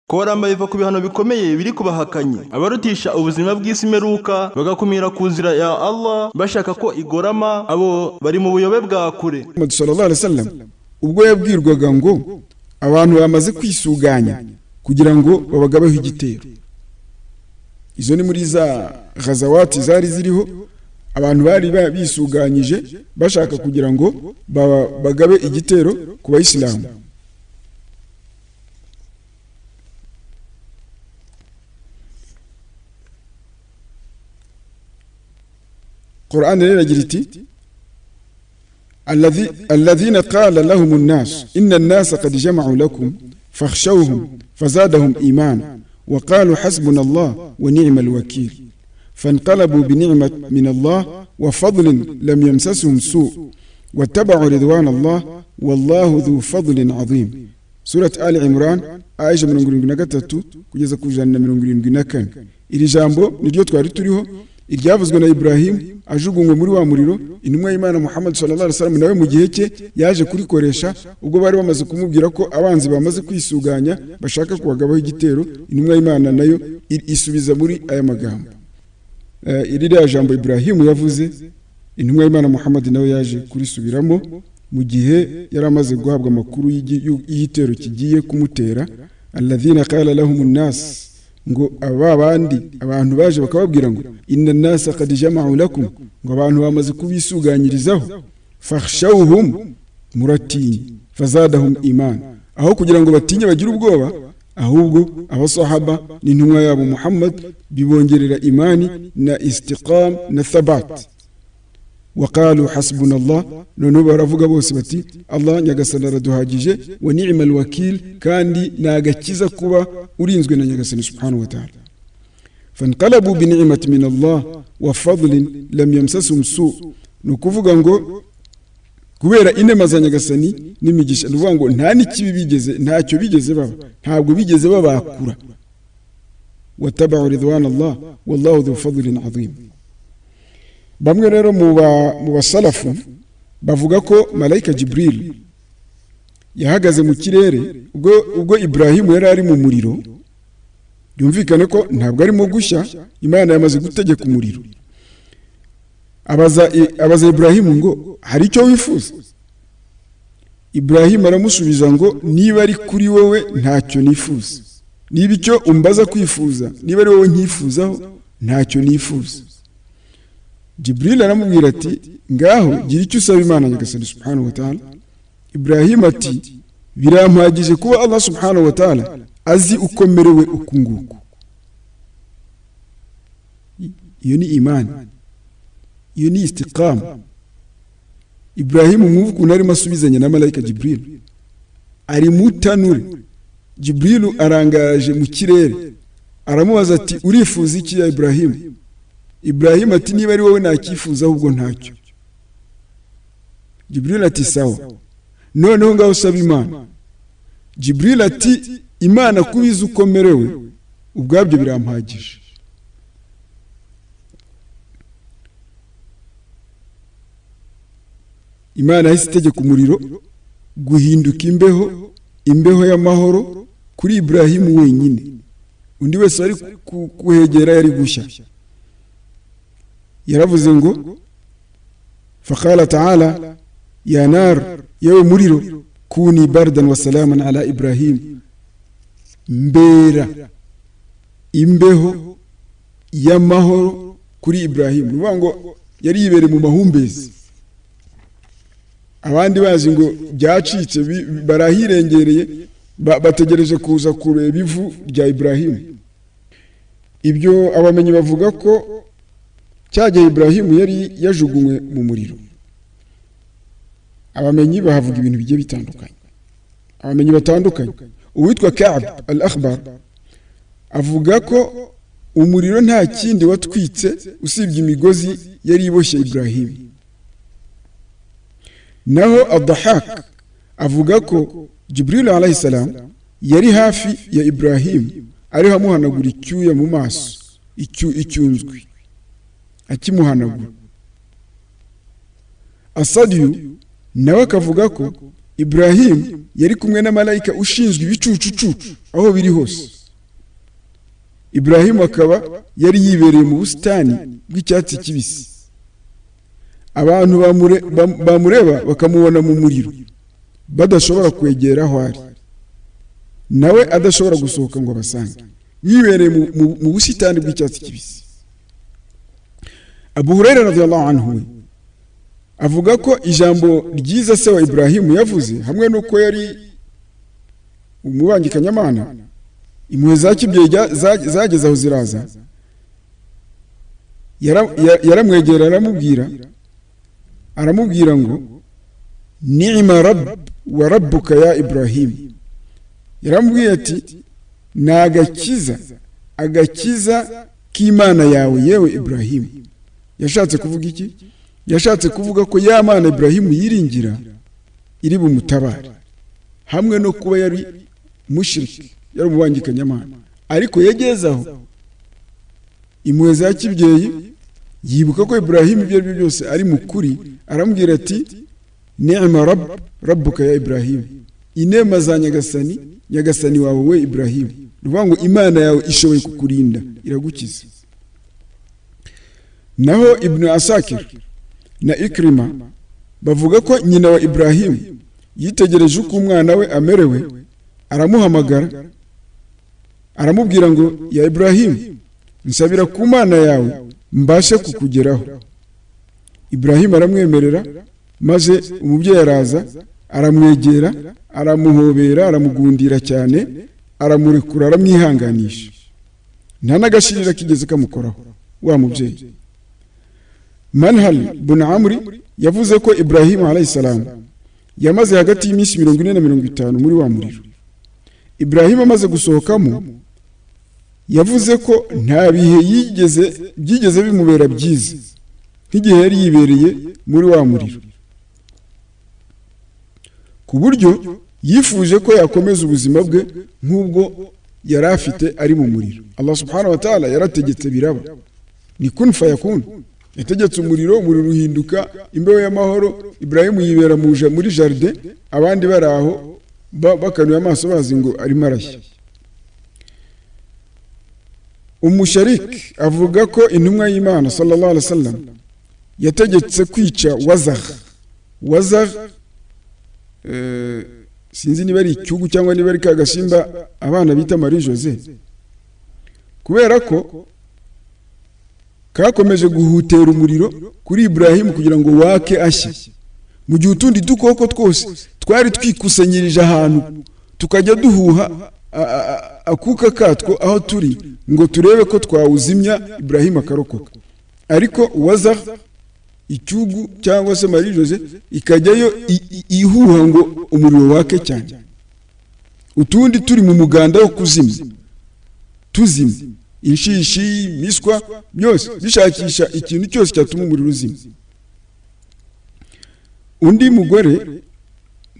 Koramba biva ku bihano bikomeye biri kubahakanye abarutisha ubuzima bw'isi meruka bagakumira ku nzira ya Allah bashaka ko igorama abo bari mu buyobe bwa kure. Muhammad sallallahu alaihi wasallam ubwo yabwirwaga ngo abantu bamaze kwisuganya kugira ngo babagabeho igitero, izo ni muri za ghazawati zari ziriho abantu bari bisuganyije bashaka kugira ngo bagabe igitero ku bayisilamu. Qur'an riragira iti alladhina qala lahum an-nas inna an-nasa qad jama'u lakum fakhshawhum fazadahum imana wa qalu hasbuna Allah wa ni'mal wakeel فانقلبوا بنعمة من الله وفضل لم يمسسهم سوء واتبعوا رضوان الله والله ذو فضل عظيم. سورة آل عمران آية 73 kugeza ku 174. Iri jambo niryo twari turiho iryavuzwe na Ibrahim ajugunywe muri wa muriro. Intumwa y'Imana Muhammad sallallahu alaihi wasallam nawe mu gihe cye yaje kurikoresha ubwo bari bamaze kumubwira ko abanzi bamaze kwisuganya bashaka kuwagabaho igitero. Intumwa y'Imana nayo isubiza muri aya magambo. Iri jambo Ibrahim yavuze intumwa y'Imana Muhammad nawe yaje kurisubiramo mu gihe yaramaze guhabwa amakuru y'igitero kigiye kumutera. Alladhina qala lahum an-nas, ngo abandi abantu baje bakababwira ngo inna an-nasa qad jama'u lakum, ngo abantu bamaze kubisuganyirizaho fakhshawhum muratinyi fazadahum iman, aho kugira ngo batinye bagira ubwoba ahubwo abasahaba n'intumwa yabo Muhammad bibongerera imani na istiqam na thabat. Waqalu hasbuna Allah, none baravuga bose bati Allah nyagasani araduhagije, wa ni'mal wakeel, kandi nagakiza kuba urinzwe na nyagasani subhanahu wa ta'ala. Fanqalabu bi ni'mati min Allah wa fadlin lam yamsasum su, nukuvuga ngo kubera inema za nyagasani n'imigisha nuvuga ngo nta n'ikibi bigeze, ntacyo bigeze baba, ntabwo bigeze babakura. Wataba'u ridwan Allah wallahu dhu fadlin azim. Bamwe rero mu basalafu bavuga ko malaika Jibril yahagaze mu kirere ubwo Ibrahim yari ari mu muriro. Byumvikane ko ntabwo arimo gushya, Imana yamaze gutegeka umuriro. Abaza Ibrahim ngo hari icyo wifuza? Ibrahim aramusubiza ngo niba ari kuri wowe ntacyo nifuza, niba icyo umbaza kwifuza niba ari wowe nkifuzaho ntacyo nifuza. Jibril aramubwira ati ngaho gira icyo usaba Imana nyagasani subhanahu wa ta'ala. Ibrahim ati birampagije kuba Allah subhanahu wa ta'ala azi ukomerewe ukunguku. Iyo ni imani, iyo ni istiqam. Ibrahim mwuvuku nari masubizanye na malaika Jibril ari mutanure. Jibril arangaje mu kirere aramubaza ati urifuza iki ya Ibrahim? Ibrahim ati niba ari wowe nakifuza ahubwo ntacyo. Jibril ati sawa, noneho ngaho usaba Imana. Jibril ati Imana kubiza ukomerewe ubwabyo birampagije. Imana yahise itegeka umuriro guhinduka imbeho y'amahoro kuri Ibrahim wenyine, undi wese ari kuhegera yari gushya. Yaravuze ngo faqala ta'ala ya nar yewe muriro kuni bardan wa salaman ala Ibrahim, mbera imbeho y'amahoro kuri Ibrahim. Nuvuga ngo yari yibere mu mahumbezi, abandi bazi ngo byacitse barahirengereye bategereje kuza kureba ivu rya Ibrahim. Ibyo abamenyi bavuga ko cyagiye Ibrahim yari yajugunywe mu muriro. Abamenyi bahavuga ibintu bigiye bitandukanye, abamenyi batandukanye. Uwitwa Ka'b al-Akhbar avuga ko umuriro nta kindi watwitse usibye imigozi yari iboshye Ibrahim. Naho Ad-Dahhak avuga ko Jibril alayhi salam yari hafi ya Ibrahim ari hamuhanagura icyuya mu maso, icyunzwe akimuhanagura. Asadiyu nawe akavuga ko Ibrahim yari kumwe na malaika ushinzwe ibicucucu aho biri hose. Ibrahimu akaba yari yibereye mu busitani bw'icyatsi kibisi. Abantu bamureba bakamubona mu muriro badashobora kwegera aho ari, nawe adashobora gusohoka ngo basange, yibereye mu busitani bw'icyatsi kibisi. Abu Hurairah radhiyallahu anhu avuga ko ijambo ryiza se wa Ibrahimu yavuze, hamwe nuko yari umubangikanyamana, impuhwe za kibyeyi zageze aho ziraza, yaramwegera aramubwira ngo ni'ma rabb wa rabbuka ya Ibrahim. Yaramubwiye ati agakiza k'Imana yawe yewe Ibrahim. Yashatse kuvuga iki? Yashatse kuvuga ko ya Mana Ibrahim yiringira iri bumutabare, hamwe no kuba yari mushriki, yari umubangikanyamana, ariko yagezaho impuhwe za kibyeyi, yibuka ko Ibrahim ibyo aribyo byose ari mukuri, aramubwira ati ni'ma rabbuka ya Ibrahim, inema za nyagasani wawe we Ibrahim. Ruvuga ngo Imana yawe ishoboye kukurinda, iragukiza. Naho Ibn Asakir na Ikrima bavuga ko nyina wa Ibrahim yitegereje uko umwana we amerewe, aramuhamagara aramubwira ngo ya Ibrahim, nsabira ku Mana yawe mbashe kukugeraho. Ibrahim aramwemerera, maze umubyeyi araza aramwegera, aramuhobera, aramugundira cyane, aramurekura, aramwihanganisha, nta n'agashirira kigeze kamukoraho wa mubyeyi. Manhal bin Amri yavuze ko Ibrahim alayhi salam yamaze hagati y'iminsi 40 na 50 muri wa muriro. Ibrahim amaze gusohokamo yavuze ko nta bihe byigeze bimubera byiza nk'igihe yari yibereye muri wa muriro, ku buryo yifuje ko yakomeza ubuzima bwe nk'ubwo yari afite ari mu muriro. Allah subhanahu wa ta'ala yarategetse biraba, ni kun fayakun. Yategetse umuriro uhinduka imbeho y'amahoro. Ibrahim yibera muri jardin, abandi bari aho bakanuye amaso bazi ngo arimo arashya. Umusharik avuga ko intumwa y'Imana sallallahu alaihi wasallam yategetse kwica Wazagh, sinzi niba ari icyugu cyangwa niba ari kagasimba abana bita Marie Jose, kubera ko kakomeje guhutera umuriro kuri Ibrahim kugira ngo wake ashye, mu gihe utundi dukoko twose twari twikusanyirije ahantu tukajya duhuha akuka katwo aho turi ngo turebe ko twawuzimya Ibrahim akarokoka. Ariko Wazagh, icyugu cyangwa se Marie Jose, ikajyayo ihuha ngo umuriro wake cyane, utundi turi mu muganda wo tuzimya inshishi, miswa, byose bishakisha ikintu cyose cyatuma umuriro uzima. Undi mugore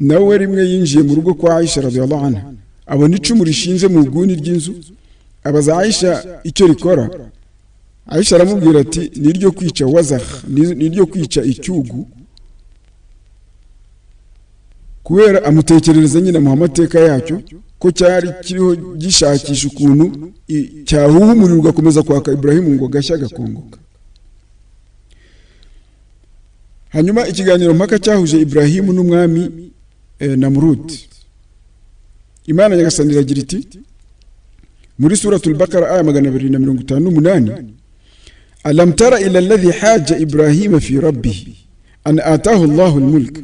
nawe rimwe yinjiye mu rugo kwa Aisha radhiyallahu anha, abona icumu rishinze mu guni ry'inzu, abaza Aisha icyo rikora. Aisha aramubwira ati niryo kwica Wazagh, niryo kwica icyugu, kubera amutekerereza nyine mu mateka yacyo ko cyari kiriho gishakisha ukuntu cyahuha umuriro ugakomeza kwaka Ibrahim ngo gashya gakongoka. Hanyuma ikiganiro mpaka cyahuje Ibrahim n'umwami Namrud. Imana nyagasani iragira iti muri suratul Baqara aya 258, alam tara ila alladhi haja Ibrahim fi rabbih an ataahu Allahu al-mulk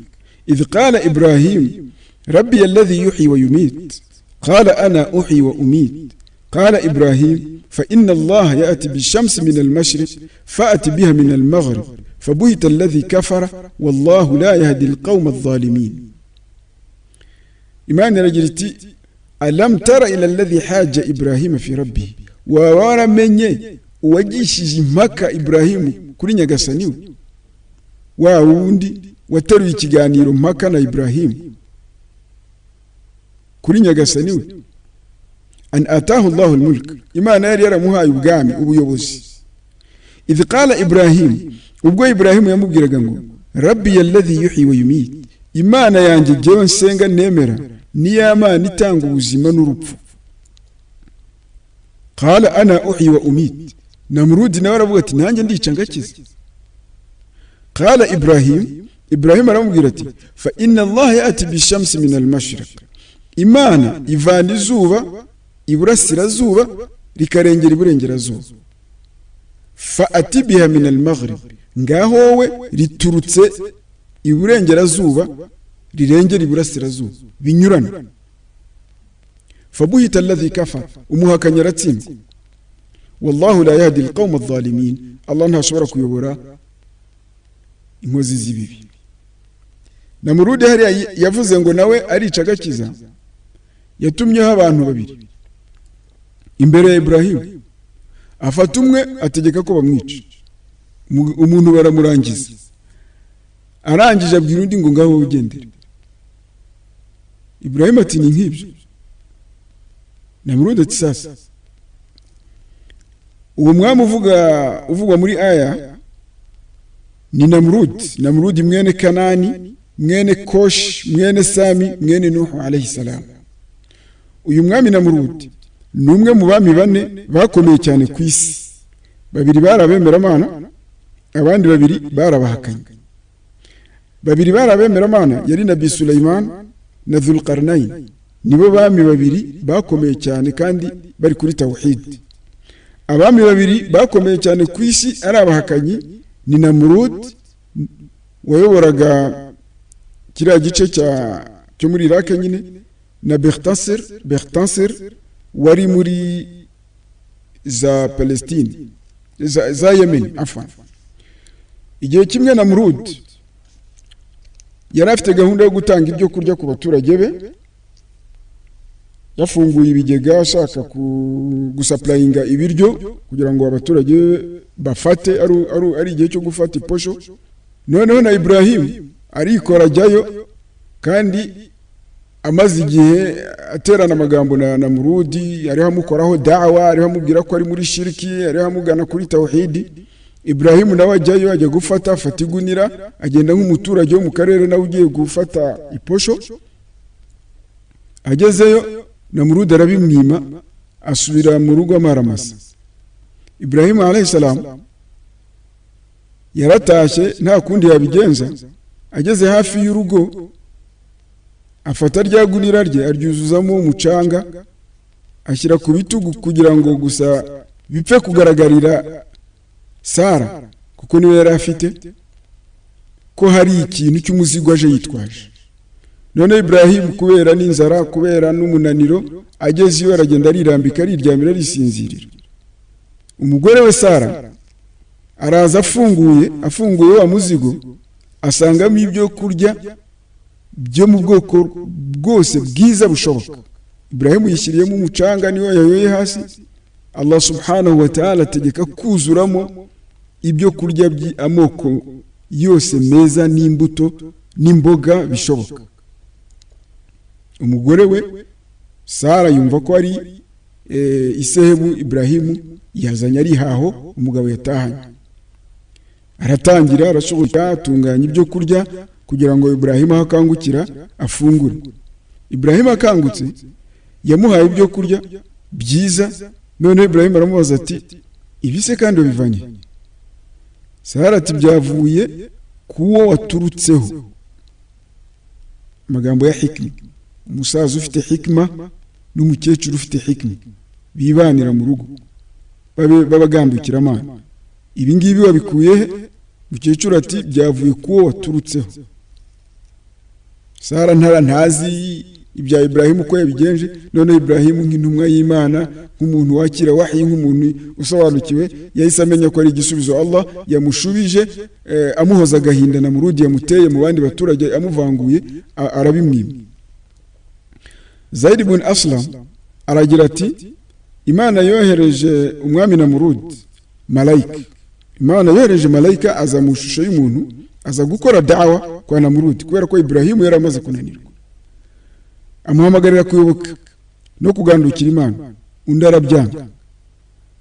idh qala Ibrahim rabbi alladhi yuhyi wa yumit qala ana uhyi wa umit qala Ibrahim fa inna Allah ya'ti bish-shamsi min al-mashriq fa'ati biha min al-maghrib fabuhita alladhi kafara wallahu la yahdi al-qawma adh-dhalimin. Imana iragira iti alam tara ila alladhi haja Ibrahim fi rabbih, wa waramenye uwagishije impaka Ibrahim kuri nyagasani we, wa wundi wateruye ikiganiro mpaka na Ibrahim kuri nyagasani we, an ataahu Allahu al-mulk, Imana yari yaramuhaye ubwami, ubuyobozi. idh qala Ibrahim, ubwo Ibrahim yamubwiraga ngo rabbi alladhi yuhyi wa yumit, Imana yanjye jewe nsenga nemera ni ya Mana itanga ubuzima n'urupfu. qala ana uhyi wa umit. Namrud nawe aravuga ati nanjye ndica ngakiza. Qala Ibrahim aramubwira ati fa inna Allah yati bishamsi min al-mashriq. Imana ivana izuba iburasirazuba rikarengera iburengerazuba. Fa ati biha min al-maghrib. Ngaho we riturutse iburengerazuba rirengera iburasirazuba binyurana. Fabuhita alladhi kafara, umuhakanya aratsinze. Wallahu la yahdi al-qawma adh-dhalimin. Allah ntashobora kuyobora inkozi z'ibibi. Namrud hari yavuze ngo nawe arica agakiza, yatumyeho abantu babiri imbere ya Ibrahim. Afata umwe ategeka ko bamwica, umuntu baramurangiza, arangije abwira undi ngo ngaho ugendere. Ibrahim ati ni nk'ibyo. Namrud ati sasa uwo mwami uvugwa muri aya ni Namrud mwene Kanani mwene Kosh mwene Sami mwene Nuhu alayhi salam. Uyu mwami Namrud ni umwe mu bami bane bakomeye cyane ku isi. Babiri barabemera Imana, abandi babiri barabahakanye. Babiri barabemera Imana yari Nabi Sulaiman na Dhulqarnain. Nibo bami babiri bakomeye cyane kandi bari kuri tawhid. Abami babiri bakomeye cyane ku isi ari abahakanyi ni Namrud wayoboraga kiriya gice cyo muri Iraq nyine, na Bertansir wari muri za Palestine za Yemen afan. Igihe kimwe Namrud yari afite gahunda yo gutanga ibyo kurya ku baturage be. Yafunguye ibigega ashaka gusaplayinga ibiryo kugira ngo abaturage bafate ari igihe cyo gufata iposho. Noneho na Ibrahim arikora ajyayo, kandi amaze igihe aterana amagambo na Namrud, ariho amukoraho da'wa, ariho amubwira ko ari muri shirki, ariho amugana kuri tawhidi. Ibrahim nawe ajyayo, ajya gufata igunira, agenda nk'umuturage wo mu karere nawe ugiye gufata iposho. Agezeyo Namrud arabimwima, asubira mu rugo amaramasa. Ibrahim alayhi salam yaratashye nta kundi yabigenza. Ageze hafi y'urugo afata rya gunira rye aryuzuzamo umucanga, ashyira ku bitugu kugira ngo gusa bipfe kugaragarira Sara, kuko niwe yari afite ko hari ikintu cy'umuzigo aje yitwaje. None Ibrahim kubera n'inzara, kubera n'umunaniro, ageze iyo aragenda arirambika, ariryamira, arisinzirira. Umugore we Sara araza afunguye wa muzigo, asangamo ibyo kurya byo mu bwoko bwose bwiza bushoboka. Ibrahim yishyiriyemo umucanga, niwe yayoye hasi. Allah subhanahu wa ta'ala ategeka kuzuramo ibyo kurya by'amoko yose meza n'imbuto n'imboga bishoboka. Umugore we Sara yumva ko ari isehebu Ibrahim yazanye ari haho umugabo yatahanye. Aratangira arashoboka atunganya ibyo kurya kugira ngo Ibrahim akangukira afungure. Ibrahim akangutse yamuhaye ibyo kurya byiza. None Ibrahim aramubaza ati ibise kandi bivanye? Sara ati byavuye kuwo waturutseho. Magambo ya hikma. Umusaza ufite hikma n'umukecuru ufite hikma bibanira mu rugo babagambukira Imana. Ibi ngibi wabikuye he? Umukecuru ati byavuye kuwo waturutseho. Sara ntazi ibya Ibrahim uko yabigenje. None Ibrahim nk'intumwa y'Imana, nk'umuntu wakira wahi, nk'umuntu usobanukiwe, yahise amenya ko ari igisubizo Allah yamushubije, amuhoza agahinda Namrud yamuteye mu bandi baturage amuvanguye, arabimwima. Zaid ibn Aslam aragira ati Imana yohereje umwami Namrud malayika. Imana yohereje malayika aza mu shusho y'umuntu, aza gukora da'wa kwa Namrud kubera ko Ibrahim yari amaze kunanirwa. Amuhamagarira kuyoboka no kugandukira Imana. Undi arabyanga,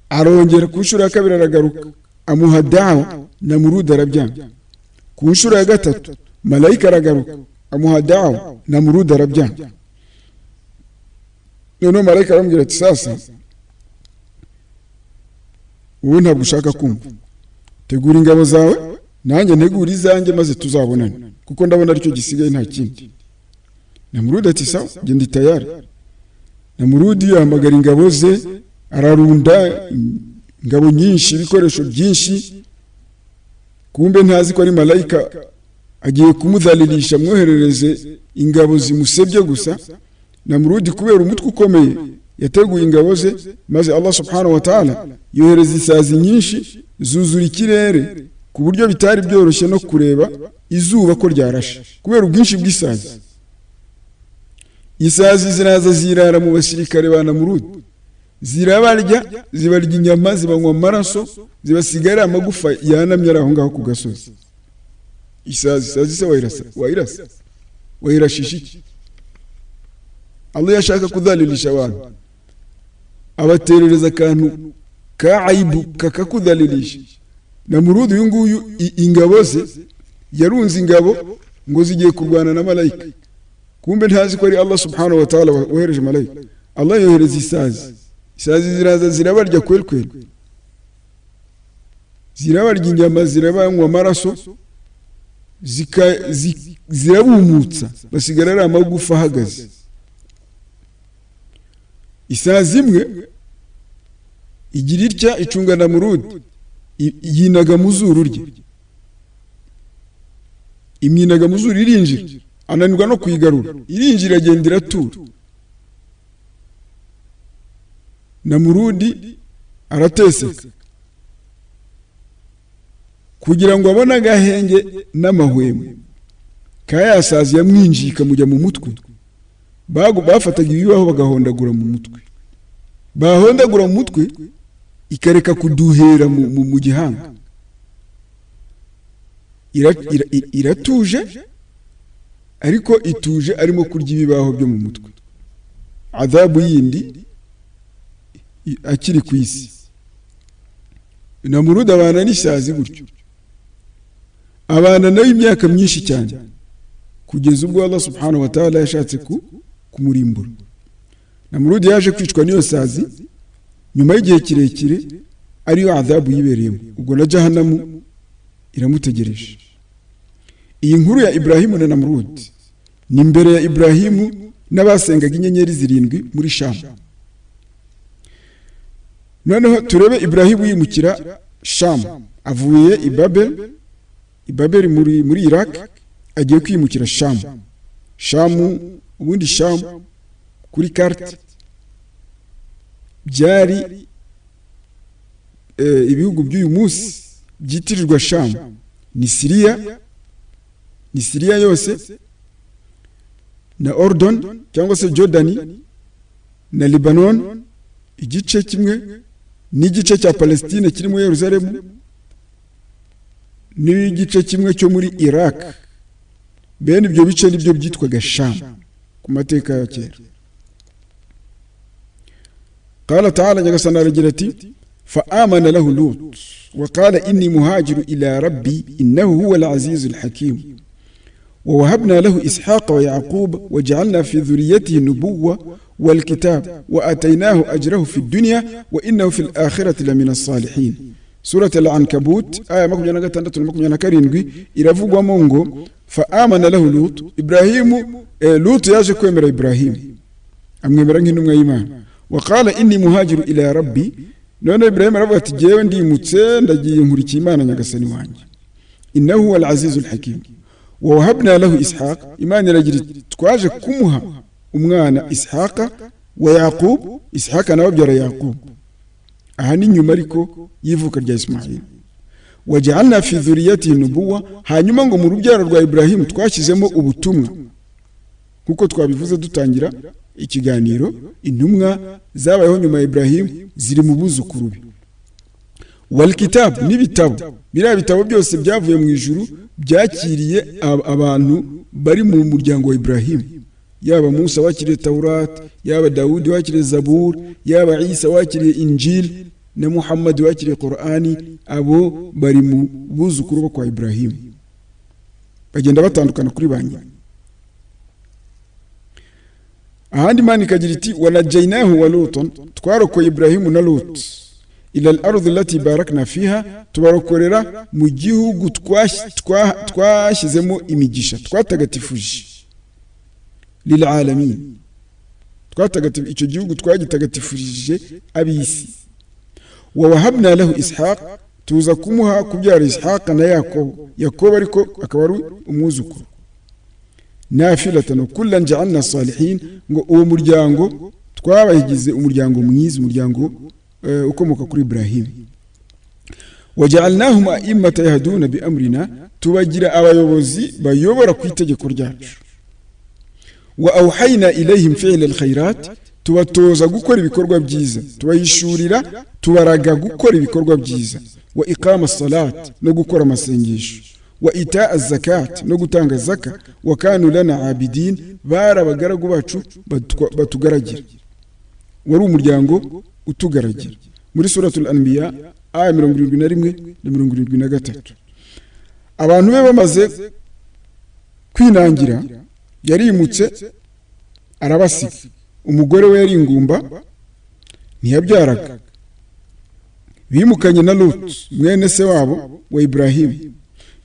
arongera ku nshuro ya kabiri aragaruka amuha da'wa, Namrud arabyanga. Ku nshuro ya gatatu malayika aragaruka amuha da'wa, Namrud arabyanga. None malayika aramubwira ati sasa wowe ntabwo ushaka kumva. Tegura ingabo zawe nanjye ntegura izanjye maze tuzabonana, kuko ndabona aricyo gisigaye nta kindi. Namurudi ati sawa, genda tayari. Namurudi yahamagara ingabo ze, ararunda ingabo nyinshi, ibikoresho byinshi. Kumbe ntazi ko ari malayika agiye kumudhalilisha, mwoherereze ingabo zimusebye gusa. Namurudi kubera umutwe ukomeye yateguye ingabo ze, maze Allah subhanahu wa ta'ala yohereza isazi nyinshi zuzura ikirere ku buryo bitari byoroshye no kureba izuba ko ryarashe kubera ubwinshi bw'isazi. Isazi ziraza zirara mu basirikare ba Namurudi, zirabarya, zibarya inyama, zibanywa amaraso, zibasigara amagufa yanamye aho ngaho ku gasozi. Isazi se wayirashisha iki? Allah yashaka kudhalilisha abantu, abaterereza akantu ka aibu kakakudhalilisha. Namurudi uyu nguyu ingabo ze yarunze ingabo ngo zigiye kurwana na malayika, kumbe ntazi ko ari Allah subhanahu wa ta'ala wohereje malayika. Allah yohereza isazi ziraza zirabarya kweli, zirabarya inyama, zirabanywa amaraso, zirabumutsa, basigara ari amagufa ahagaze. Isazi imwe igira itya icunga Namurudi, yinaga mu zuru rye, imyinaga mu zuru, irinjira, ananirwa no kuyigarura, irinjira agenda iratura. Namurudi arateseka kugira ngo abone agahenge n'amahwemo kayasazi yamwinjiye ikamujya mu mutwe. Bafataga ibibaho bagahondagura mu mutwe, bahondagura mu mutwe ikareka kuduhera mu gihanga. Iratuje, ariko ituje arimo kurya ibibaho byo mu mutwe. Adhabu yindi akiri ku isi. Namurudi abana n'isazi gutyo, abana nayo imyaka myinshi cyane, kugeza ubwo Allah subhanahu wa ta'ala yashatse kumurimbura. Namurudi yaje kwicwa n'iyo sazi nyuma y'igihe kirekire, ariyo adhabu yibereyemo, ubwo na jahannam iramutegereje. Iyi nkuru ya Ibrahimu na Namurudi ni imbere ya Ibrahimu n'abasengaga inyenyeri 7 muri Sham. Noneho turebe Ibrahimu yimukira Sham, avuye Ibabel muri Iraq, agiye kwimukira Sham. Ubundi Sham kuri carte byari ibihugu by'uyu munsi byitirirwa Sham, ni Syria yose, na Ordon cyangwa se Jordani, na Lebanon igice kimwe, n'igice cya Palestine kirimo Yerusalemu, n'igice kimwe cyo muri Iraq. Bene ibyo bice nibyo byitwaga Sham ku mateka ya kera. قال تعالى نجسنا رجلتي فآمن له لوط وقال إني مهاجر إلى ربي إنه هو العزيز الحكيم ووهبنا له إسحاق ويعقوب وجعلنا في ذريته النبوة والكتاب وآتيناه أجره في الدنيا وإنه في الآخرة لمن الصالحين. سورة العنكبوت آية مكم جانا قتندت مكم جانا كارينغي إرافوغ ومونغو فآمن له لوط. إبراهيم لوط ياجي كويمر إبراهيم أمغمرنغي نمغ إيمان وقال إني مهاجر إلى ربي. نونا إبراهيم رفض تجيوان دي متسين دجي ينهركي مانا نغساني وانجي إنه هو العزيز الحكيم ووهبنا له إسحاق إيمان رجل تكواجه كمها أمغانا إسحاق ويعقوب. إسحاق نوبجر يعقوب أهاني نيوماريكو يفوك رجا إسماعيل وجعلنا في ذريته النبوة هانيما ngo mu rubyaro rwa Ibrahim twashizemo ubutumwa kuko twabivuze dutangira ikiganiro. Intumwa zabayeho nyuma ya Ibrahim ziri mu buzukuru be. Wal kitab n'ibitabo, biriya bitabo byose byavuye mu ijuru byakiriye abantu bari mu muryango wa Ibrahim, yaba Musa wakiriye Taurat, yaba Dawudi wakiriye Zabur, yaba Isa wakiriye Injil, na Muhammad wakiriye Qur'ani. Abo bari mu buzukuru bo kwa Ibrahim, bagenda batandukana kuri banyi. Ahandi Imana ikagira iti wanajainahu wa Luton, twarokoye Ibrahimu na Lut ila al-ardi allati barakna fiha, tubarokorera mu gihugu twashyizemo imigisha, twatagatifuje lil alamin, icyo gihugu twagitagatifurije abisi. Wa wahabna lahu ishaq, tuza kumuha kubyara ishaq na yakobo ariko akaba ari umwuzukuru. Nafilatan kullan ja'alna salihin, ngo uwo muryango twabahigize umuryango mwiza, umuryango ukomoka kuri Ibrahim. Waja'alnahum a'immatan yahduna bi amrina, tubagira abayobozi bayobora ku itegeko ryacu. Wa awhayna ilayhim fi'la alkhairat, tubatoza gukora ibikorwa byiza, tubayishurira tubaraga gukora ibikorwa byiza. Wa iqama as-salat, no gukora amasengesho. Wa ita az-zakat, no gutanga zaka. Wa kanu lana abidin, barabagaragu bacu batugaragira. Wari umuryango utugaragira. Muri suratul anbiya aya 71 na 73. Abantu be bamaze kwinangira, yarimutse arabasiga. Umugore we yari ingumba ntiyabyaraga, bimukanye na Lut mwene se wabo wa Ibrahim.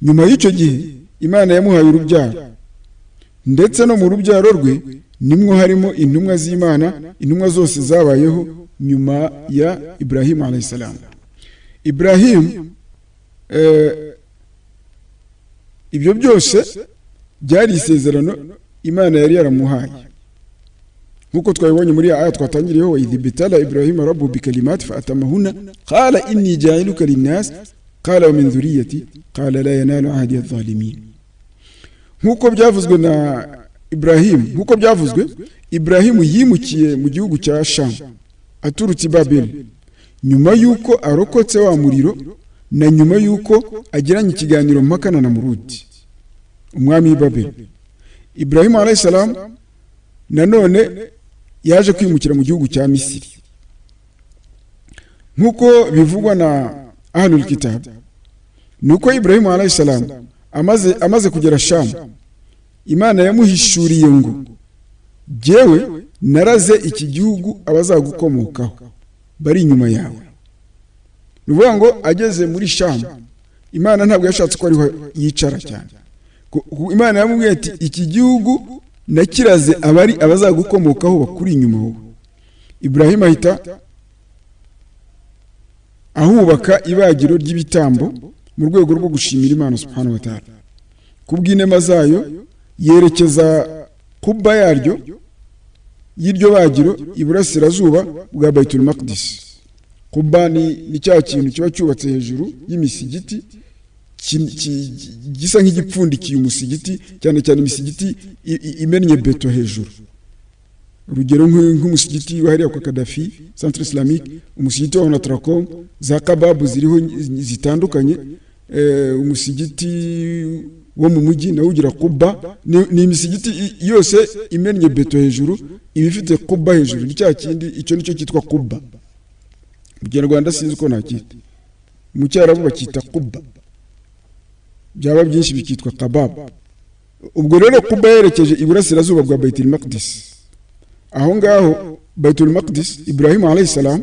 Nyuma y'icyo gihe Imana yamuhaye urubyaro, ndetse no mu rubyaro rwe nimwo harimo intumwa z'Imana, intumwa zose zabayeho nyuma ya Ibrahim alayhi salam. Ibrahim ibyo byose byari isezerano Imana yari yaramuhaye, nkuko twabibonye muri aya twatangiriyeho, wa idhibitala Ibrahim rabbu bikalimati faatamahunna qala inni ja'iluka linnas qala wa min dhurriyyati qala la yanalu ahdi adh-dhalimin. Nkuko byavuzwe na Ibrahim yimukiye mu gihugu cya Sham aturutse i Babeli, nyuma yuko arokotse wa muriro na nyuma yuko agiranye ikiganiro mpaka na Namurudi umwami w'Ibabeli. Ibrahim alayhi salam nanone yaje kwimukira mu gihugu cya Misiri, nkuko bivugwa na ahlul kitab. Nuko Ibrahim alayhi salam amaze kugera Sham, Imana yamuhishuriye ngo jewe naraze iki gihugu abazagukomokaho bari inyuma yawe. Nuvuga ngo ageze muri Sham, Imana ntabwo yashatse ko ariho yicara cyane. Imana yamubwiye ati iki gihugu nakiraze abazagukomokaho bakuri inyuma wowe. Ibrahim ahita ahubaka ibagiro ry'ibitambo mu rwego rwo gushimira Imana subhanahu wa ta'ala. Kubw'inema zayo yerekeza Quba yaryo y'iryo bagiro iburasirazuba bwa Baitul Maqdis. Quba ni cya kintu kiba cyubatse hejuru y'imisigiti, gisa nk'igipfundikiye umusigiti, cyane cyane imisigiti imennye beto hejuru. Urugero nk'umusigiti wahariya kwa Gaddafi, Centre Islamique, umusigiti wa Onatracom, za Kababu ziriho zitandukanye, umusigiti wo mu mujyi nawo ugira Quba. Ni imisigiti yose imennye beto hejuru, ibifite Quba hejuru. Ni cya kindi, icyo nicyo cyitwa Quba. Mu Kinyarwanda sinzi uko nakita, mu Cyarabu bakita Quba, byaba byinshi bikitwa Kabab. Ubwo rero Quba yerekeje iburasirazuba bwa Baitul Maqdis. Aho ngaho Baitul Maqdis Ibrahim alayhi salam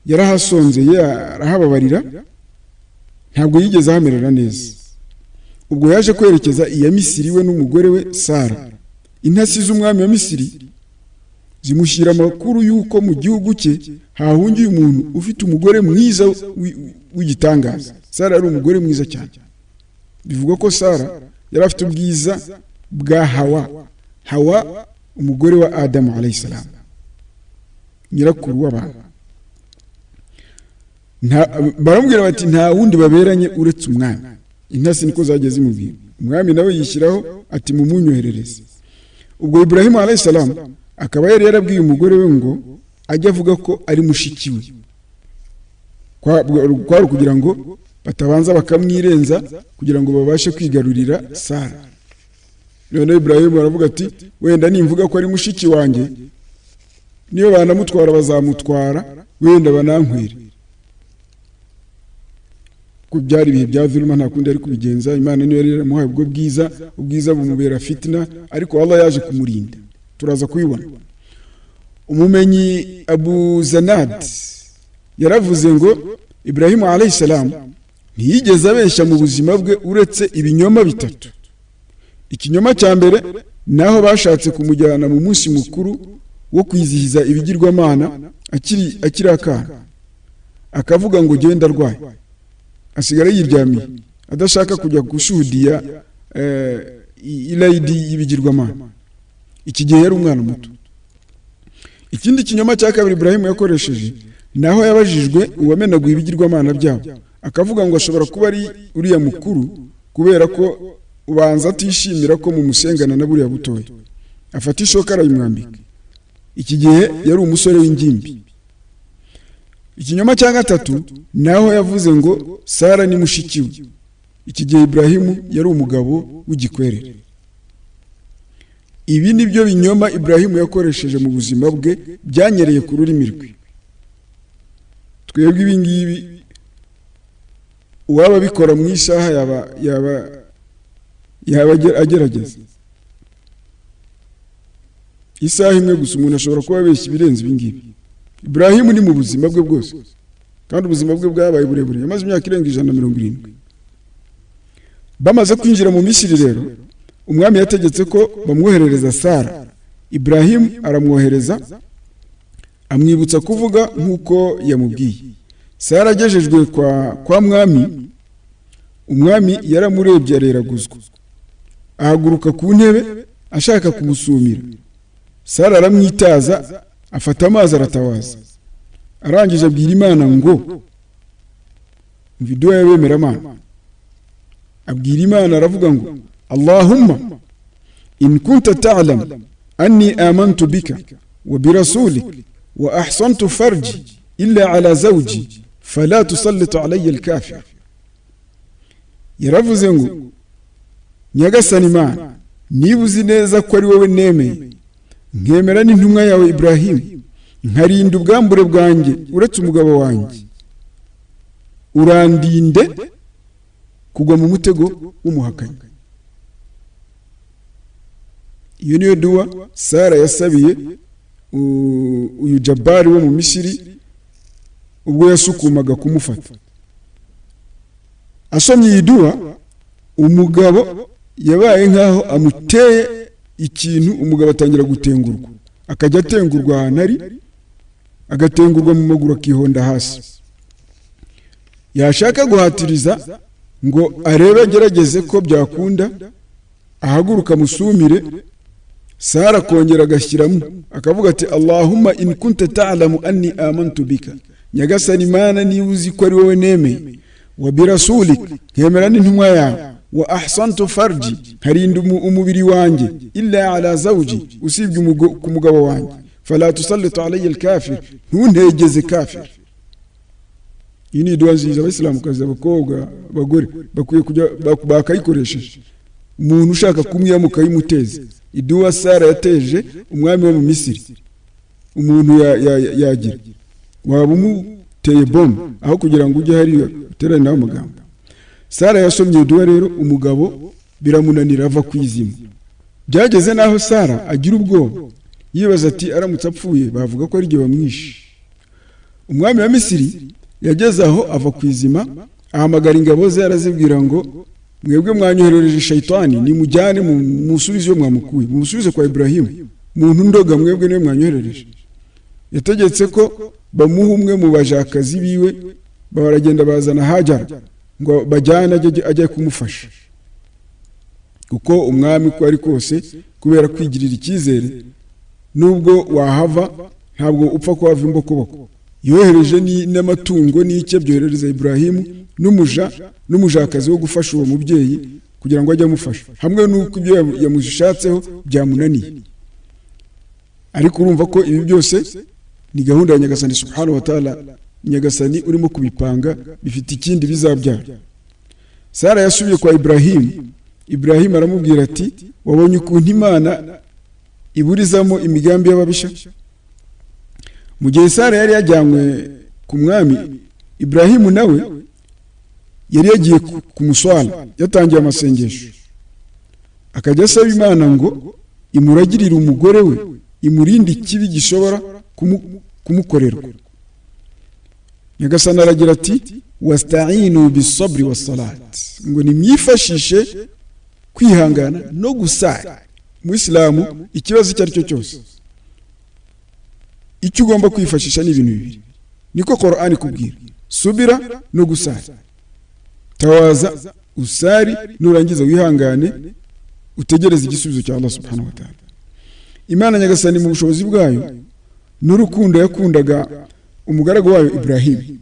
yarahasonzeye, arahababarira, ntabwo yigeze ahamerera neza. Ubwo yaje kwerekeza iya Misiri we n'umugore we Sara. Intasi z'umwami wa Misiri zimushyira amakuru yuko mu gihugu cye hahungiye umuntu ufite umugore mwiza w'igitangaza. Sara ari umugore mwiza cyane. Bivugwa ko Sara yari afite ubwiza bwa Hawa umugore wa Adamu alayhi salam, nyirakuru w'abantu. Baramubwira bati nta wundi baberanye uretse umwami. Intasi niko zagiye zimubwira. Umwami nawe yishyiraho ati mumunyoherereze. Ubwo Ibrahim alayhi salam akaba yari yarabwiye umugore we ngo ajya avuga ko ari mushiki we, kwari kugira ngo batabanza bakamwirenza kugira ngo babashe kwigarurira Sara. None Ibrahim aravuga ati wenda nimvuga ko ari mushiki wanjye, niyo banamutwara bazamutwara, wenda banankwire. Ko byari ibihe bya zulma, nta kundi ari kubigenza. Imana niyo yari yaramuhaye ubwo ubwiza bumubera fitna, ariko Allah yaje kumurinda. Turaza kubibona. Umumenyi Abu Zanad yaravuze ngo Ibrahimu alayhi salam ntiyigeze abeshya mu buzima bwe uretse ibinyoma bitatu. Ikinyoma cya mbere naho bashatse kumujyana mu munsi mukuru wo kwizihiza ibigirwamana akiri akana, akavuga ngo genda arwaye, asigara yiryamiye adashaka kujya gushuhudiya ilayidi y'ibigirwamana. Iki gihe yari umwana muto. Ikindi kinyoma cya kabiri Ibrahimu yakoresheje naho yabajijwe uwamenaguye ibigirwamana byabo, akavuga ngo ashobora kuba ari uriya mukuru kubera ko ubanza atishimira ko mu musengana na buriya butoya, afata ishoka arayimwambika. Iki gihe yari umusore w'ingimbi. Ikinyoma cya gatatu naho yavuze ngo Sara ni mushiki we. Iki gihe Ibrahimu yari umugabo w'igikwerere. Ibi nibyo binyoma Ibrahimu yakoresheje mu buzima bwe byanyereye ku rurimi rwe. Twebwe ibi ngibi uwaba bikora mu isaha yaba agerageza. Isaha imwe gusa umuntu ashobora kuba abeshya ibirenze ibi ngibi. Ibrahimu ni mu buzima bwe bwose, kandi ubuzima bwe bwabaye burebure, yamaze imyaka irenga 170. Bamaze kwinjira mu Misiri rero, umwami yategetse ko bamwoherereza Sara. Ibrahimu aramwohereza, amwibutsa kuvuga nk'uko yamubwiye. Sara agejejwe kwa mwami, umwami yaramurebye areraguzwa, ahaguruka ku ntebe ashaka kumusumira. Sara aramwitaza, afata amazi aratawaza, arangije abwira Imana ngo mviduwa y'abemeramana. Abwira Imana aravuga ngo Allahumma in kunta ta'lam anni amantu bika wa birasulik wa ahsantu farji illa ala zawji fala tusallit alayya al-kafir. Yaravuze ngo Nyagasani Imana, niba uzi neza ko ari wowe nemeye, nkemera n'intumwa yawe Ibrahimu, nkarinda ubwambure bwanjye uretse umugabo wanjye, urandinde kugwa mu mutego w'umuhakanyi. Iyo niyo dua Sara yasabiye uyu Jabari wo mu Misiri ubwo yasukumaga kumufata. Asomye iyi dua, umugabo yabaye nkaho amuteye ikintu, umugabo atangira gutengurwa, akajya atengurwa ahantu ari, agatengurwa mu maguru akihonda hasi. Yashaka guhatiriza ngo arebe agerageze ko byakunda, ahaguruka musumire. Sara kongera agashyiramo akavuga ati Allahumma in kunta ta'lamu anni amantu bika, Nyagasani Imana niba uzi ko ari wowe nemeye, wa birasulik, nkemera n'intumwa yawe, wa ahsantu farji, nkarinda umubiri wanjye, illa ala zawji, usibye ku mugabo wanjye, fala tusallitu alayya al-kafir, ntuntegeze kafir. Iyi ni dua nziza Abayisilamu kazi abakobwa abagore bakwiye kujya bakayikoresheje. Umuntu ushaka kumwiyamuka yimuteze idua Sara yateje umwami wo mu Misiri, umuntu yagira waba umuteye bombe aho kugira ngo ujye hariya uterane nawe amagambo. Sara yasomye idua rero, umugabo biramunanira ava kwizima. Byageze naho Sara agira ubwoba, yibaza ati aramutse apfuye bavuga ko ari gihe bamwishe. Umwami wa Misiri yageze aho ava kwizima, ahamagara ingabo ze arazibwira ngo mwebwe mwanyoherereje shayitani, nimujyane musubize iyo mwamukuye, musubize kwa Ibrahimu, muntu ndoga mwebwe niwe mwanyoherereje. Yategetse ko bamuha umwe mu bajakazi biwe, baragenda bazana Hajara ngo bajyane ajye kumufasha, kuko umwami ko ari kose kubera kwigirira icyizere, nubwo wahava ntabwo upfa kuhava imbokoboko. Yohereje n'amatungo n'icyo byoherereza Ibrahimu n'umujakazi wo gufasha uwo mubyeyi kugira ngo ajye amufasha, hamwe n'uko ibyo yamushatseho byamunaniye. Ariko urumva ko ibi byose ni gahunda ya Nyagasani subhanahu wa ta'ala. Nyagasani urimo kubipanga, bifite ikindi bizabyara. Sara yasubiye kwa Ibrahimu. Ibrahimu aramubwira ati wabonye ukuntu Imana iburizamo imigambi y'ababisha. Mu gihe Sara yari yajyanywe ku mwami, Ibrahimu nawe yari yagiye kumuswala, yatangiye amasengesho, akajya asaba Imana ngo imuragirire umugore we, imurinde ikibi gishobora kumukorerwa. nyagasani aragira ati wasta'inu bis-sabri was-salat, ngo nimyifashishe kwihangana no gusara. Mu Islamu ikibazo icyo ari cyo cyose icyo ugomba kwifashisha ni ibintu bibiri, niko Qur'ani kubwira: subira no gusara. Tawaza, usari, nurangiza wihangane utegereze igisubizo cya Allah subhanahu wa ta'ala. Imana nyagasani mu bushobozi bwayo n'urukundo yakundaga umugaragu wayo Ibrahim,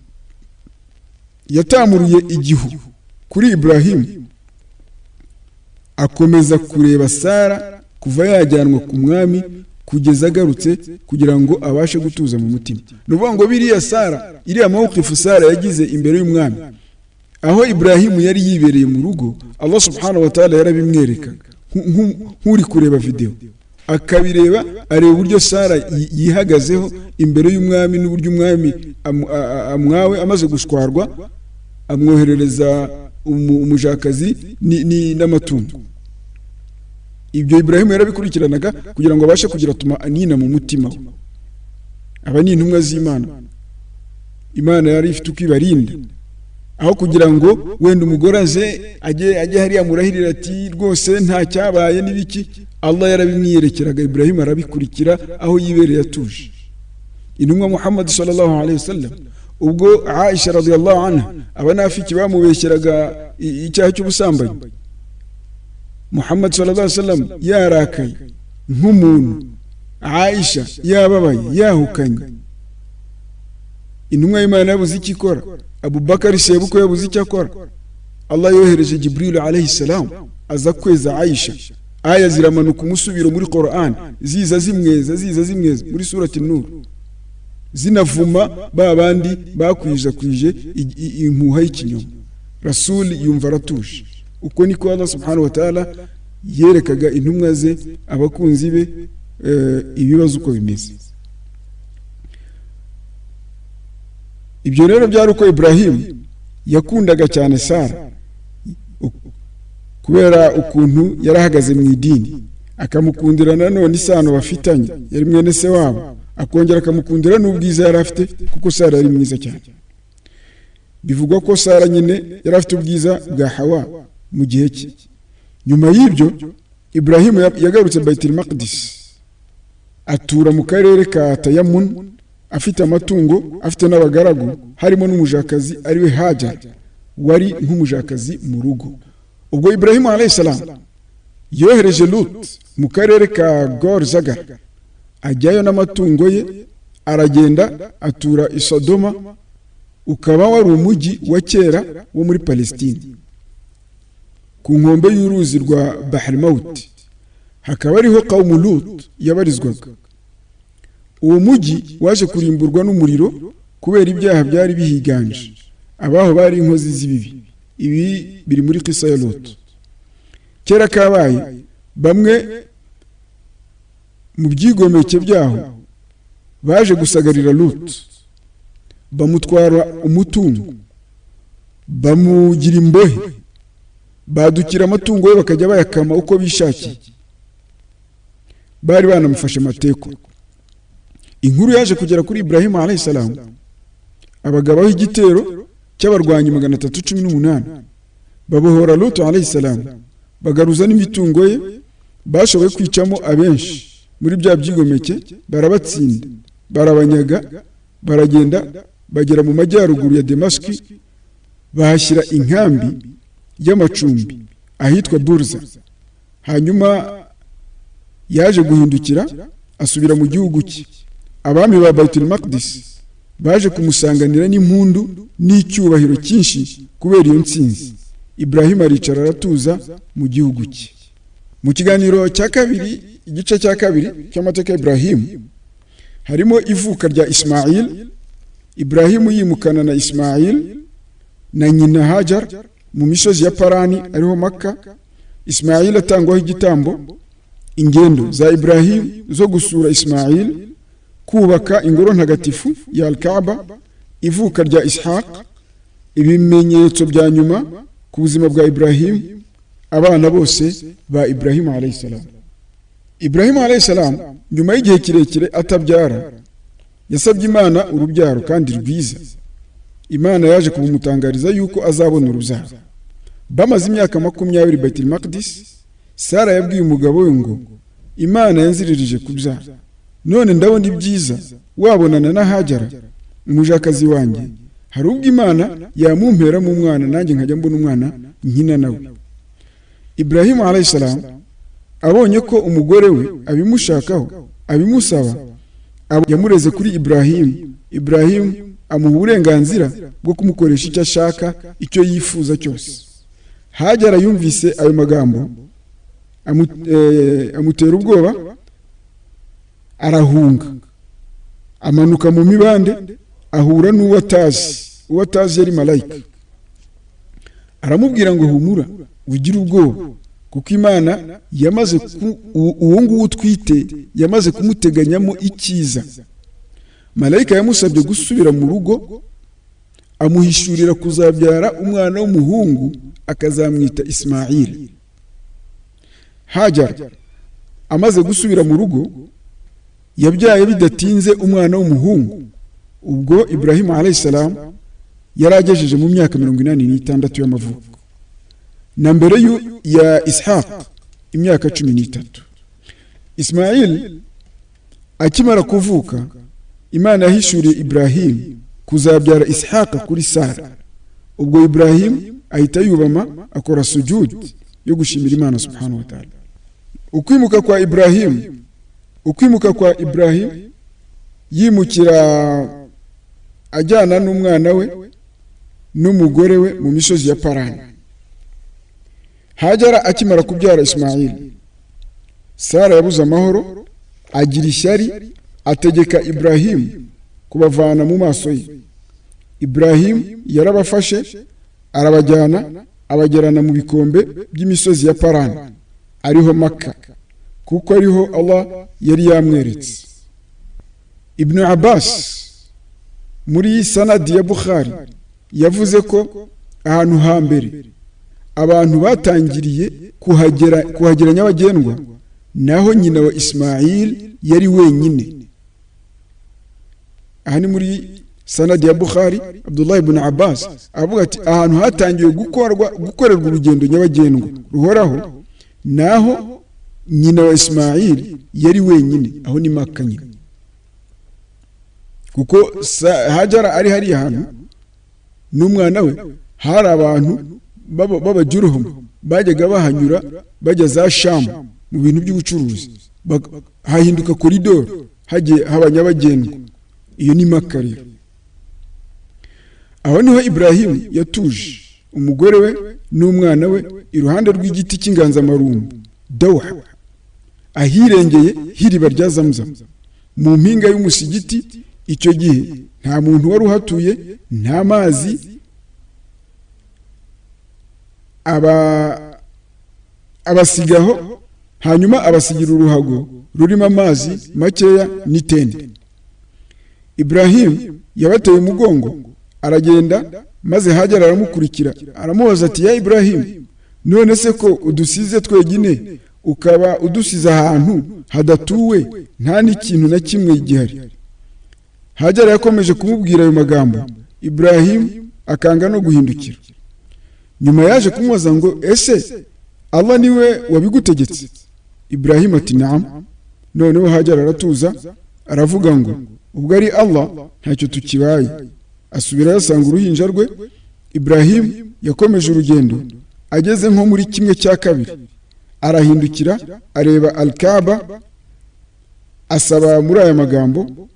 yatamuruye igihu kuri Ibrahim, akomeza kureba Sara kuva yajyanwa ku mwami kugeza agarutse kugira ngo abashe gutuza mu mutima. Nuvuga ngo biriya Sara, iriya mawqifu Sara yagize imbere y'umwami, aho Ibrahim yari yibereye mu rugo, Allah subhanahu wa ta'ala yarabimwereka nk'uri kureba video, akabireba areba uburyo Sara yihagazeho imbere y'umwami n'uburyo umwami amwawe amaze gushwarwa, amwoherereza umujakazi n'amatungo. Ibyo Ibrahim yarabikurikiranaga kugira ngo abashe kugira tumanina mu mutima we. Aba ni intumwa z'Imana, Imana yari ifite ukibarinda, aho kugira ngo wenda umugore aze ajye hariya murahirira ati rwose nta cyabaye n'ibiki. Allah yarabimwiyerekeraga, Ibrahim arabikurikira aho yibereye atuje. Intumwa Muhammad sallallahu alaihi wasallam, ubwo Aisha radhiyallahu anha abanafiki bamubeshyeraga icyaha cy'ubusambanyi, Muhammad sallallahu alaihi wasallam yarakaye nk'umuntu, Aisha yababaye yahukanye. Intumwa y'Imana yabuze icyo ikora, Abubakar sebuko yabuze icyo akora. Allah yohereje Jibril alayhi salam aza kweza Aisha, aya ziramanuka umusubiro muri Qur'an ziza zimweza muri surati Nur, zinavuma babandi bakwije impuha y'ikinyoma. Rasul yumva ratuje. Uko niko Allah subhanahu wa ta'ala yerekaga intumwa ze abakunzi be ibibazo uko bimeze. Ibyo rero byari uko Ibrahim yakundaga cyane Sara, kubera ukuntu yarahagaze mu idini, akamukundira nanone isano bafitanye, yari mwene se wabo, akongera akamukundira n'ubwiza yari afite kuko Sara yari mwiza cyane. Bivugwa ko Sara nyine yari afite ubwiza bwa Hawa mu gihe cye. Nyuma y'ibyo Ibrahim yagarutse Baitul Maqdis, atura mu karere ka Tayamun, afite amatungo, afite n'abagaragu, harimo n'umujakazi ariwe Hajar, wari nk'umujakazi mu rugo. Ubwo Ibrahim alayhi salam yohereje Lut mu karere ka Gor Zagar, ajyayo n'amatungo ye, aragenda atura i Sodoma, ukaba wari umujyi wa kera wo muri Palestine ku nkombe y'uruzi rwa Bahr Maut. Hakaba ariho qaumu Lut yabarizwaga. Uwo mujyi waje kurimburwa n'umuriro kubera ibyaha byari bihiganje, abaho bari inkozi z'ibibi. Ibi biri muri kisa ya Lut. Kera kabaye bamwe mu byigomeke byaho baje gusagarira Lut, bamutwara umutungo, bamugira imbohe, badukira amatungo ye bakajya bayakama uko bishakiye. Bari banamufashe amateko. Inkuru yaje kugera kuri Ibrahim alayhi salam, abagabaho igitero cy'abarwanyi 318, babohora Lut alayhi salam, bagaruza n'imitungo ye. Bashoboye kwicamo abenshi muri bya byigomeke, barabatsinda, barabanyaga, baragenda bagera mu majyaruguru ya Damascus, bahashyira inkambi y'amacumbi ahitwa Burza. Hanyuma yaje guhindukira asubira mu gihugu cye. Abami ba Baitul Maqdis baje kumusanganira n'impundu n'icyubahiro cyinshi kubera iyo ntsinzi. Ibrahim aricara aratuza mu gihugu cye. Mu kiganiro cya kabiri, igice cya kabiri cy'amateka ya Ibrahim, harimo ivuka rya Ismail. Ibrahim yimukana na Ismail na nyina Hajar mu misozi ya Parani ariho Makka. Ismail atangwaho igitambo. Ingendo za Ibrahim zo gusura Ismail, kubaka ingoro ntagatifu ya Al-Kaaba, ivuka rya Ishaq, ibimenyetso bya nyuma ku buzima bwa Ibrahim, abana bose ba Ibrahim alayhi salam. Ibrahim alayhi salam nyuma y'igihe kirekire atabyara, yasabye Imana urubyaro kandi rwiza. imana yaje kumutangariza yuko azabona urubyaro. Bamaze imyaka 20 Baitul Maqdis, Sara yabwiye umugabo we ngo imana yanziririje kubyara, none ndabona ibyiza wabonana na Hajara umujakazi wanjye, hari ubwo imana yamumpera mu mwana nanjye nkajya mbona umwana nkina nawe. Ibrahim alayhi salam abonye ko umugore we abimushakaho abimusaba, yamureze kuri Ibrahim amuha uburenganzira bwo kumukoresha icyo ashaka, icyo yifuza cyose. Hajara yumvise ayo magambo amutera ubwoba, arahunga amanuka mu mibande, ahura n'uwo atazi yari malayika. Aramubwira ngo humura ugira ubwoba, kuko imana yamaze uwo nguwo utwite yamaze kumuteganyamo icyiza. Malayika yamusabye gusubira mu rugo, amuhishurira kuzabyara umwana w'umuhungu akazamwita Ismail. Hajara amaze gusubira mu rugo yabyaye bidatinze umwana w'umuhungu. Ubwo Ibrahim alayhi salam yaragejeje mu myaka 86 y'amavuko, na mbere ya Ishaq imyaka 13. Ismail akimara kuvuka, imana yahishuriye Ibrahim kuzabyara Ishaq kuri Sara. Ubwo Ibrahim ahita yubama akora sujud yo gushimira Imana subhanahu wa ta'ala. Ukwimuka kwa Ibrahim yimukira ajyana n'umwana we n'umugore we mu misozi ya Parani. Hajara akimara kubyara Ismail, Sara yabuze amahoro, agira ishyari, ategeka Ibrahim kubavana mu maso ye. Ibrahim yarabafashe arabajyana, abagerana mu bikombe by'imisozi ya Parani, ariho Makka, kuko ariho Allah yari yamweretse. Ibn Abbas muri sanadi ya Bukhari yavuze ko ahantu hambere abantu batangiriye kuhagera nyabagendwa, naho nyina wa Ismail yari wenyine. Aha ni muri sanadi ya Bukhari, Abdullah ibn Abbas avuga ati ahantu hatangiye gukorerwa urugendo nyabagendwa ruhoraho, naho nyina wa Ismail yari wenyine, aho ni Makka nyine. Kuko Hajara ari hari ahantu n'umwana we, hari abantu b'abajuruhum bajyaga bahanyura bajya za Sham mu bintu by'ubucuruzi, hahinduka koridoro haba nyabagendwa. Iyo ni Makka rero. Aho niho Ibrahim yatuje umugore we n'umwana we iruhande rw'igiti cy'inganzamarumbu Dawha, ahirengeye hiriba rya Zamzam mu mpinga y'umusigiti. Icyo gihe nta muntu wari uhatuye, nta mazi, abasigaho, hanyuma abasigira uruhago rurimo amazi makeya n'itende. Ibrahim yabateye umugongo aragenda, maze Hajara aramukurikira aramubaza ati ya Ibrahim, none se ko udusize twenyine ukaba udusize ahantu hadatuwe nta n'ikintu na kimwe gihari? Hajara yakomeje kumubwira ayo magambo, Ibrahim akanga no guhindukira. Nyuma yaje kumubaza ngo ese Allah niwe wabigutegetse? Ibrahim ati naam. Noneho Hajara aratuza aravuga ngo ubwo ari Allah ntacyo tukibaye. Asubira yasanga uruhinja rwe. Ibrahim yakomeje urugendo, ageze nko muri 1/2 arahindukira areba Al-Kaaba, asaba muri aya magambo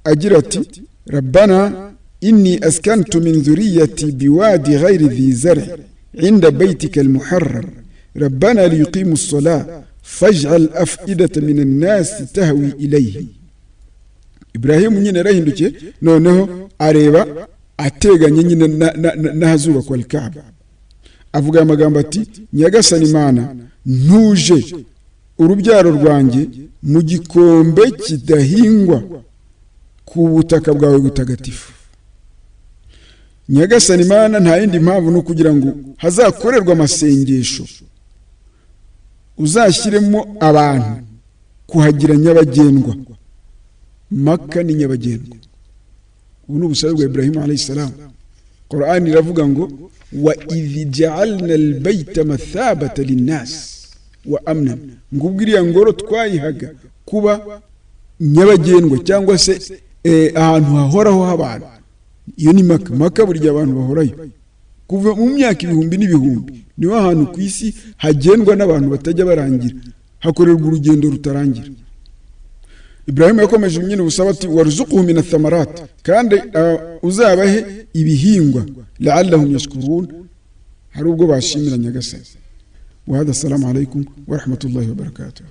agira ati Rabbana inni askantu min dhurriyyati biwadi ghayri dhi zar'i 'inda baytika al-muharram Rabbana liyuqimu as-salata faj'al af'idatan min an-nas tahwi ilayhi. Ibrahim nyine arahindukiye, noneho areba ateganye nyine n'ahazuba kwa Al-Kaaba, avuga amagambo ati Nyagasani Imana, ntuje urubyaro rwanjye mu gikombe kidahingwa ku butaka bwawe butagatifu. Nyagasani Imana nta yindi mpamvu no kugira ngo hazakorerwa amasengesho, uzashyiremo abantu kuhagira nyabagendwa. Makka ni nyabagendwa. Ubu ni ubusabe bwa Ibrahim alayhi salam Qur'an iravuga ngo wa idh ja'alna albayta mathabata linnas wa amnan, ngubwiriya ngoro twayihaga kuba nyabagendwa cyangwa se ahantu hahoraho abantu. Iyo ni Maka burya abantu bahorayo kuva mu myaka ibihumbi n'ibihumbi, niho ahantu ku isi hagendwa n'abantu batajya barangira, hakorerwa urugendo rutarangira. Ibrahim yakomeje nyine ubusaba ati warzuquhu min athamarat, kandi uzabahe ibihingwa la'allahum yashkurun, hari ubwo bashimira Nyagasani. Wa hada, assalamu alaykum wa rahmatullahi wa barakatuh.